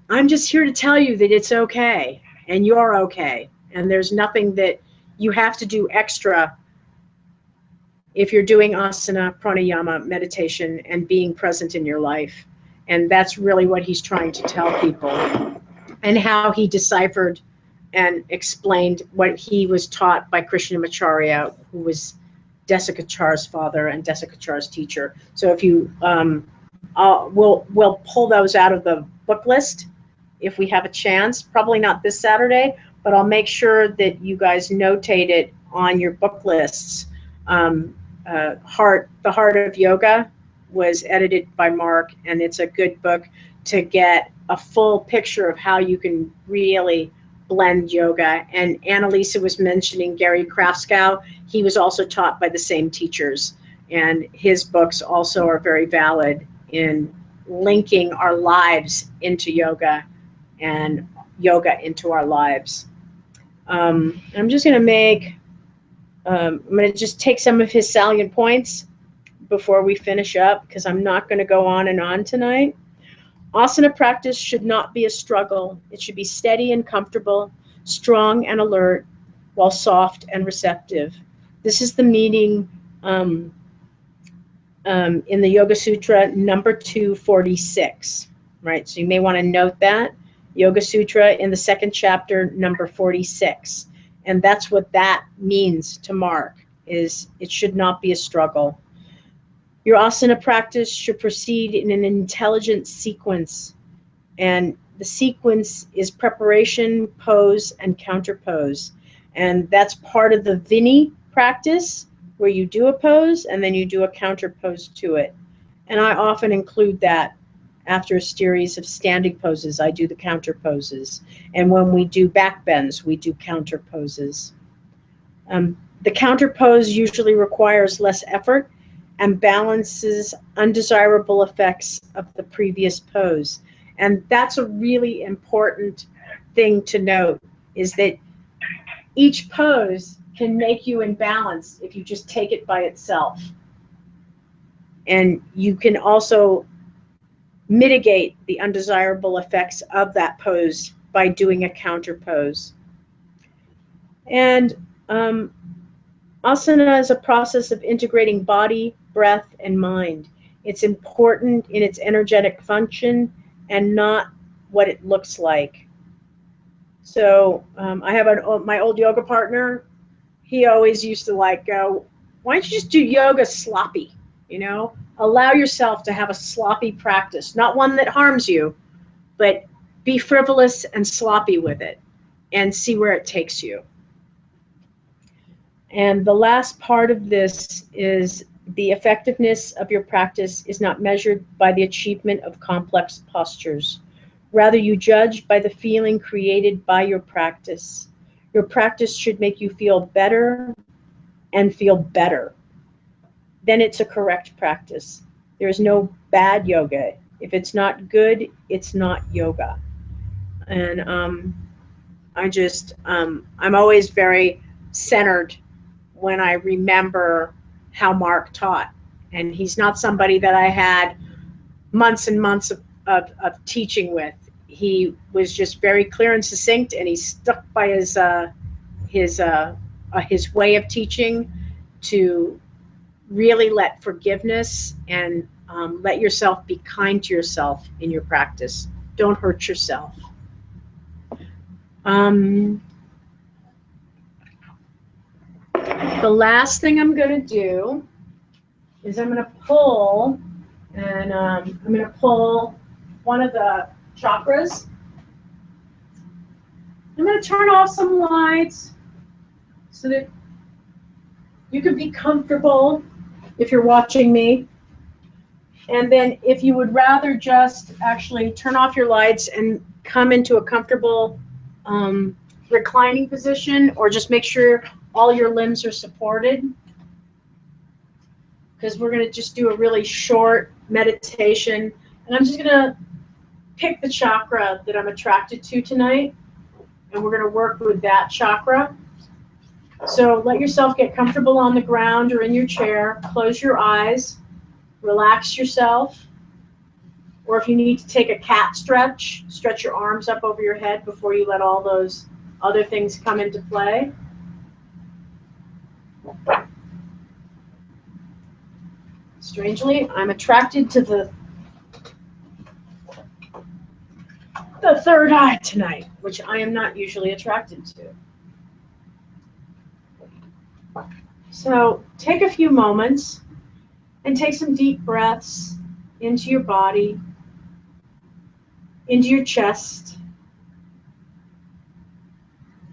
I'm just here to tell you that it's okay and you're okay, and there's nothing that you have to do extra if you're doing asana, pranayama, meditation, and being present in your life. And that's really what he's trying to tell people, and how he deciphered and explained what he was taught by Krishnamacharya, who was Desikachar's father and Desikachar's teacher. So if you, we'll pull those out of the book list if we have a chance, probably not this Saturday, but I'll make sure that you guys notate it on your book lists. The Heart of Yoga was edited by Mark, and it's a good book to get a full picture of how you can really blend yoga. And Annalisa was mentioning Gary Kraftskow. He was also taught by the same teachers, and his books also are very valid in linking our lives into yoga and yoga into our lives. I'm just going to make I'm going to just take some of his salient points before we finish up, because I'm not going to go on and on tonight. Asana practice should not be a struggle. It should be steady and comfortable, strong and alert, while soft and receptive. This is the meaning in the Yoga Sutra number 246, right? So you may want to note that. Yoga Sutra in the second chapter, number 46. And that's what that means to Mark, is it should not be a struggle. Your asana practice should proceed in an intelligent sequence. And the sequence is preparation, pose, and counter pose. And that's part of the Vini practice, where you do a pose and then you do a counter pose to it. And I often include that after a series of standing poses. I do the counter poses. And when we do back bends, we do counter poses. The counter pose usually requires less effort and balances undesirable effects of the previous pose. And that's a really important thing to note, is that each pose can make you imbalanced if you just take it by itself. And you can also mitigate the undesirable effects of that pose by doing a counter pose. And asana is a process of integrating body, breath, and mind. It's important in its energetic function and not what it looks like. So I have my old yoga partner. He always used to go, why don't you just do yoga sloppy? You know, allow yourself to have a sloppy practice, not one that harms you, but be frivolous and sloppy with it and see where it takes you. And the last part of this is the effectiveness of your practice is not measured by the achievement of complex postures. Rather, you judge by the feeling created by your practice. Your practice should make you feel better and feel better. Then it's a correct practice. There's no bad yoga. If it's not good, it's not yoga. And I'm always very centered when I remember how Mark taught. And he's not somebody that I had months and months of teaching with. He was just very clear and succinct, and he stuck by his way of teaching to really let forgiveness and let yourself be kind to yourself in your practice. Don't hurt yourself. The last thing I'm going to do is I'm going to pull, and I'm going to pull one of the chakras. I'm going to turn off some lights so that you can be comfortable if you're watching me. And then if you would rather just actually turn off your lights and come into a comfortable reclining position, or just make sure all your limbs are supported, because we're going to just do a really short meditation. And I'm just going to pick the chakra that I'm attracted to tonight, and we're going to work with that chakra. So let yourself get comfortable on the ground or in your chair. Close your eyes. Relax yourself. Or if you need to take a cat stretch, stretch your arms up over your head before you let all those other things come into play. Strangely, I'm attracted to the third eye tonight, which I am not usually attracted to. So take a few moments and take some deep breaths into your body, into your chest,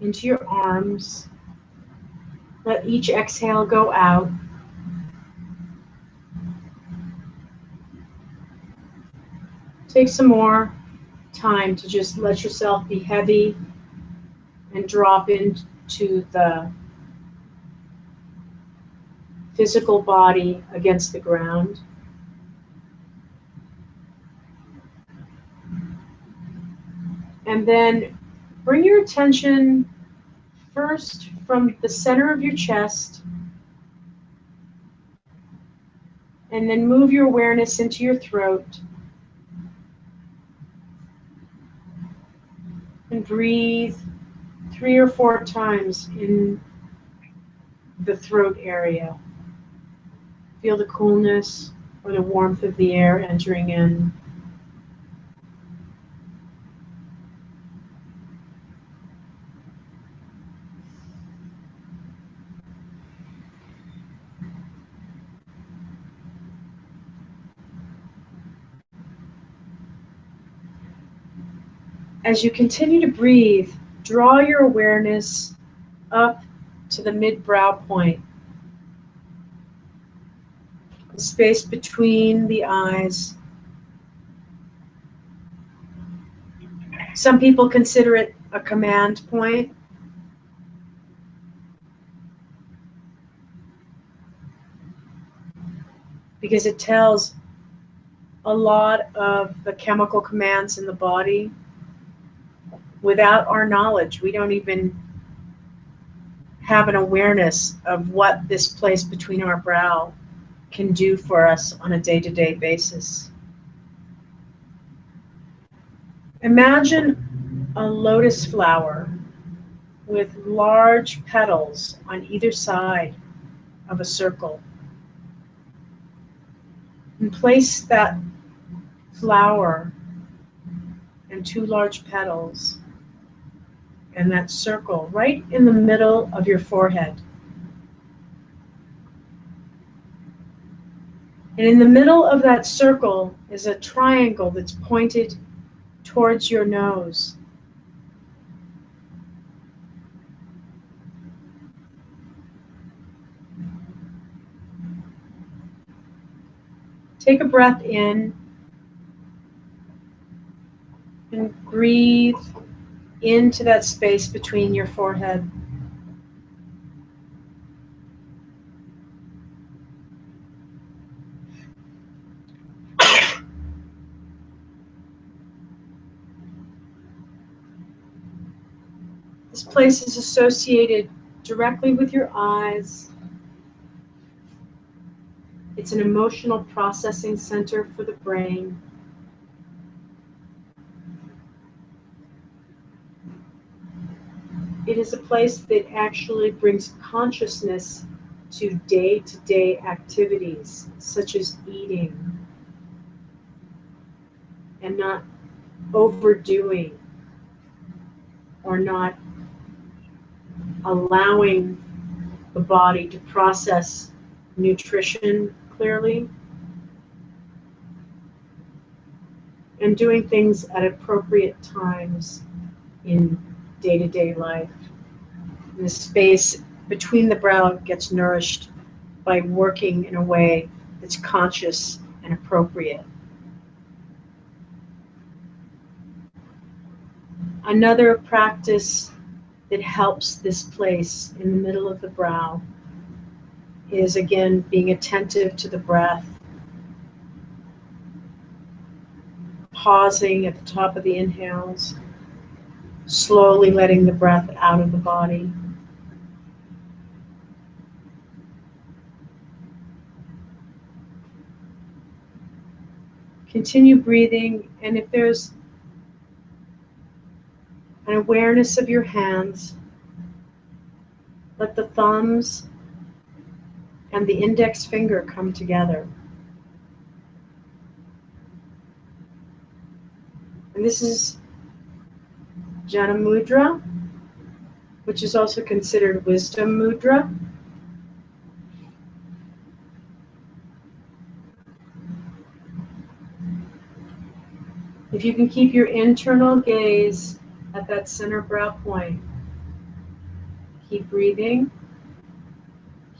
into your arms. Let each exhale go out. Take some more time to just let yourself be heavy and drop into the physical body against the ground. And then bring your attention first from the center of your chest, and then move your awareness into your throat. And breathe 3 or 4 times in the throat area. Feel the coolness or the warmth of the air entering in. As you continue to breathe, draw your awareness up to the mid-brow point, the space between the eyes. Some people consider it a command point. Because it tells a lot of the chemical commands in the body. Without our knowledge, we don't even have an awareness of what this place between our brow can do for us on a day-to-day basis. Imagine a lotus flower with large petals on either side of a circle. And place that flower and 2 large petals and that circle right in the middle of your forehead. And in the middle of that circle is a triangle that's pointed towards your nose. Take a breath in and breathe into that space between your forehead. This place is associated directly with your eyes. It's an emotional processing center for the brain. It is a place that actually brings consciousness to day-to-day activities, such as eating, and not overdoing or not allowing the body to process nutrition clearly, and doing things at appropriate times in day-to-day life. The space between the brow gets nourished by working in a way that's conscious and appropriate. Another practice that helps this place in the middle of the brow is, again, being attentive to the breath, pausing at the top of the inhales, slowly letting the breath out of the body. Continue breathing, and if there's an awareness of your hands, let the thumbs and the index finger come together. And this is Jana Mudra, which is also considered wisdom mudra. If you can keep your internal gaze at that center brow point, keep breathing,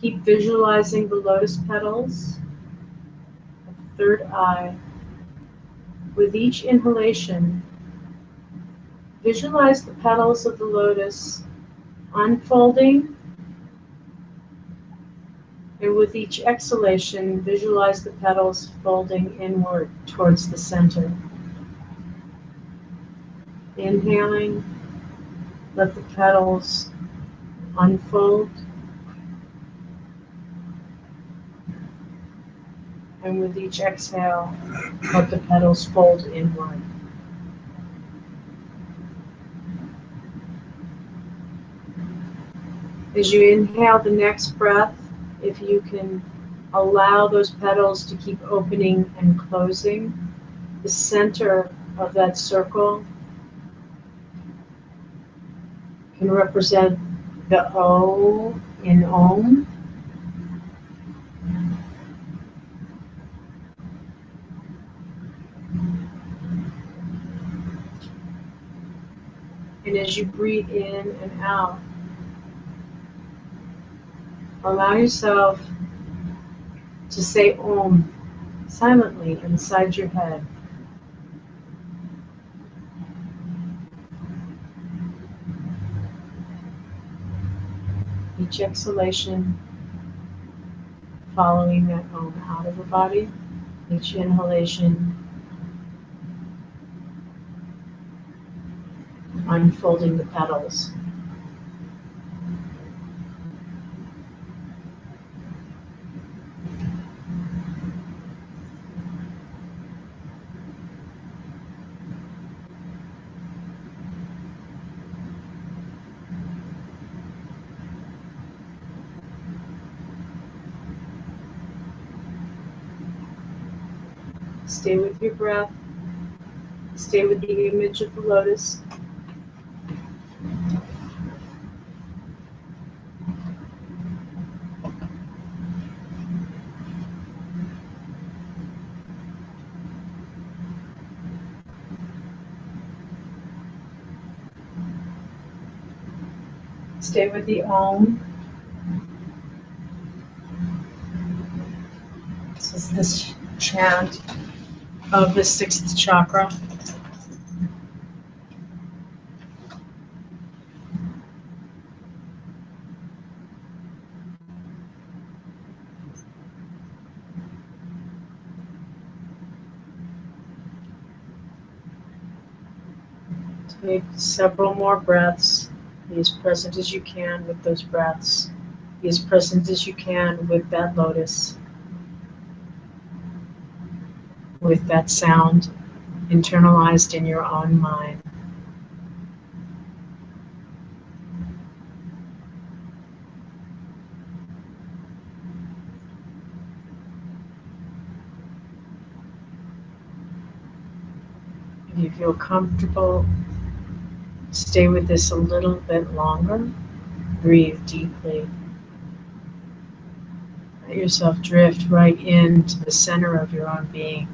keep visualizing the lotus petals of the third eye. With each inhalation, visualize the petals of the lotus unfolding, and with each exhalation, visualize the petals folding inward towards the center. Inhaling, let the petals unfold, and with each exhale, let the petals fold inward. As you inhale the next breath, if you can allow those petals to keep opening and closing, the center of that circle can represent the O in Om. And as you breathe in and out, allow yourself to say Om silently inside your head. Each exhalation following that Om out of the body. Each inhalation unfolding the petals. Stay with your breath. Stay with the image of the lotus. Stay with the Om. This is this chant of the sixth chakra. Take several more breaths Be as present as you can with those breaths. Be as present as you can with that lotus, with that sound internalized in your own mind. If you feel comfortable, stay with this a little bit longer. Breathe deeply. Let yourself drift right into the center of your own being.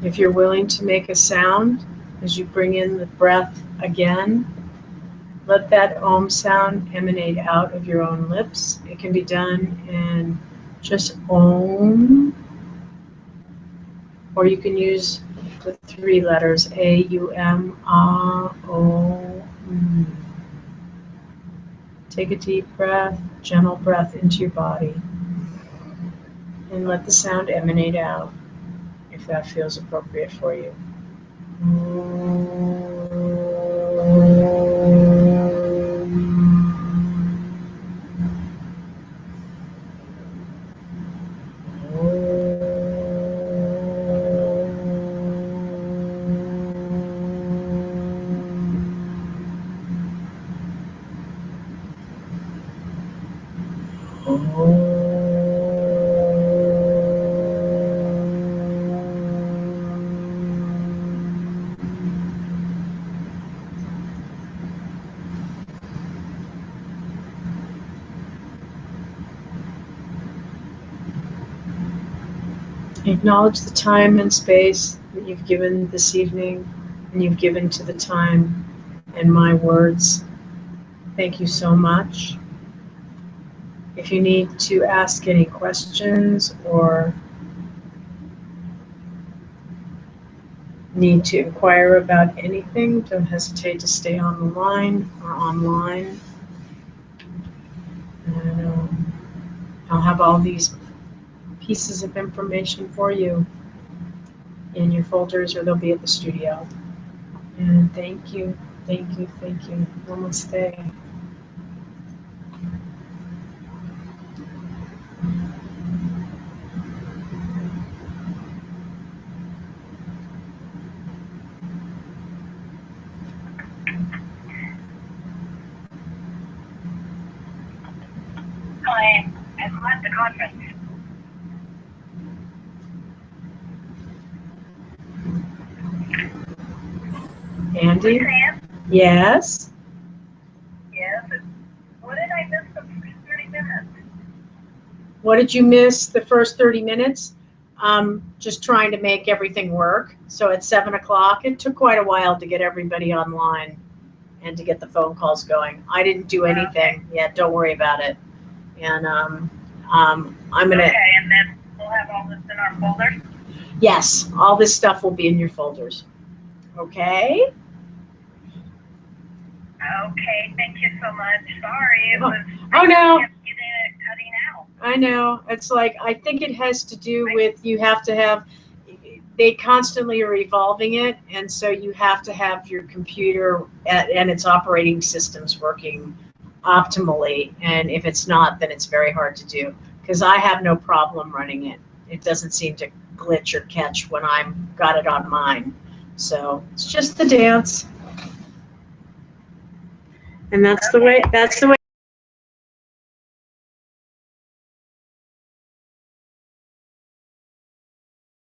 If you're willing to make a sound as you bring in the breath again, let that Om sound emanate out of your own lips. It can be done in just Om, or you can use the 3 letters A-U-M, Ah, O, M. Take a deep breath, gentle breath into your body, and let the sound emanate out if that feels appropriate for you. Acknowledge the time and space that you've given this evening, and you've given to the time and my words. Thank you so much. If you need to ask any questions or need to inquire about anything, don't hesitate to stay on the line or online. And I'll have all these pieces of information for you in your folders, or they'll be at the studio. And thank you, thank you, thank you. Namaste. Hi, I'm at the conference. Andy? Sam? Yes? Yes. What did I miss the first 30 minutes? What did you miss the first 30 minutes? Just trying to make everything work. So at 7 o'clock, it took quite a while to get everybody online and to get the phone calls going. I didn't do anything. Yeah, don't worry about it. And I'm gonna. Okay, and then we'll have all this in our folders? Yes, all this stuff will be in your folders. Okay? Okay, thank you so much. Sorry, it was. Oh, no. Kept cutting out. I know. It's like, I think it has to do with you have to have, they constantly are evolving it. And so you have to have your computer and its operating systems working optimally. And if it's not, then it's very hard to do. Because I have no problem running it. It doesn't seem to glitch or catch when I've got it on mine. So it's just the dance. And that's the way